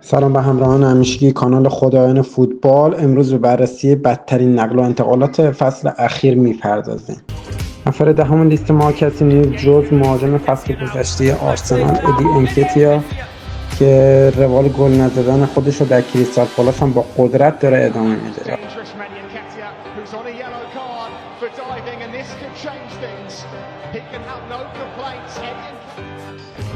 سلام به همراهان همیشگی کانال خدایان فوتبال. امروز به بررسی بدترین نقل و انتقالات فصل اخیر میپردازیم. نفر دهم لیست ما کسی نیست جز مهاجم فصل گذشته آرسنال ادی انکتیا که روال گل نزدن خودش رو در کریستال پالاس هم با قدرت داره ادامه میده.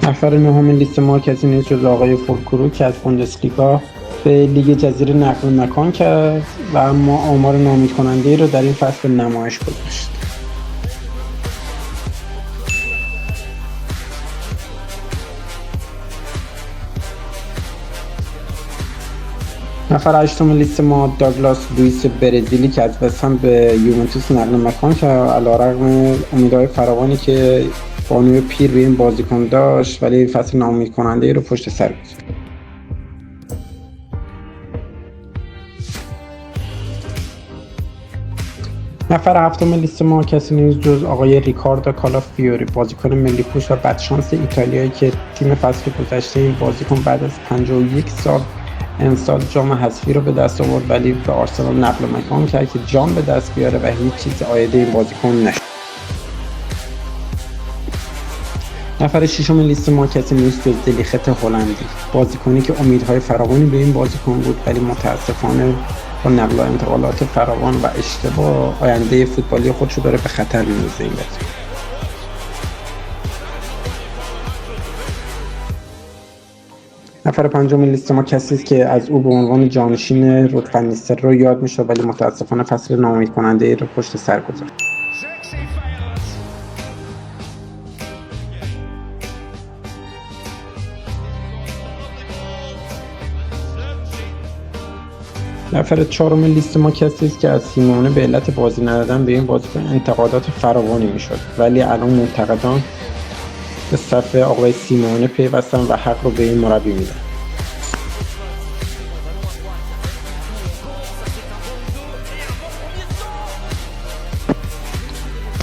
نفر نهم لیست ما کسی نیست جز آقای فولکرو که از بوندسلیگا به لیگ جزیره نقل مکان کرد و اما آمار ناامید کننده رو در این فصل نمایش گذاشت. نفر هشتم لیست ما داگلاس لوئیس برزیلی که از وستهم به یوونتوس نقل مکان کرد علیرغم امیدهای فراوانی که بانوی پیر به این بازیکن داشت ولی فصل ناامید کننده رو پشت سر گذاشت. نفر هفتم لیست ما کسی نیست جز آقای ریکاردو کالافیوری بازیکن ملی پوش و بدشانس ایتالیایی که تیم فصل گذشته این بازیکن بعد از 51 سال امسال جام حذفی رو به دست آورد ولی به آرسنال نقل مکان کرد که جام به دست بیاره و هیچ چیز عایده این بازیکن نشد. نفر ششم لیست ما کسی نیست جز دلیخت هلندی بازیکنی که امیدهای فراوانی به این بازیکن بود ولی متاسفانه با نقل و انتقالات فراوان و اشتباه آینده فوتبالی خودشو داره به خطر می‌اندازه این بازیکن. نفر پنجم لیست ما کسی است که از او به عنوان جانشین رود فن نیستلروی یاد میشه ولی متاسفانه فصل ناامید کننده رو پشت سر گذاشت. نفر چهارم لیست ما کسی است که از سیمونه به علت بازی ندادن به این بازیکن انتقادات فراوانی میشد ولی الان منتقدان به صف آقای سیمونه پیوستن و حق رو به این مربی میدن.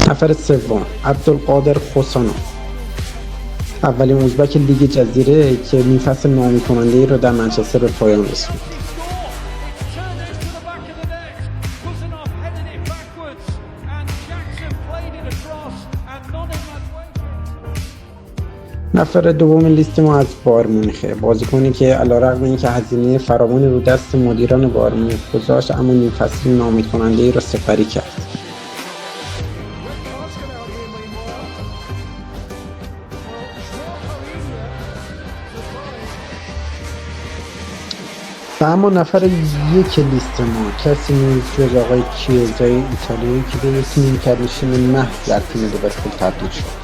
نفر سوم عبدالقادر خوسانوف اولین ازبک لیگ جزیره که این فصل ناامید کننده رو در منچستر به پایان رسوند. نفر دوم لیست ما از بایر مونیخه بازیکنی که علیرغم اینکه هزینه فراوانی رو دست مدیران بایر مونیخ گذاشت اما نیم فصل ناامید کننده ای را سپری کرد. و اما نفر یک لیست ما کسی نیست جز آقای کیوزای ایتالیایی که به یک نیمکت‌نشین محض در تیم لیورپول تبدیل شد.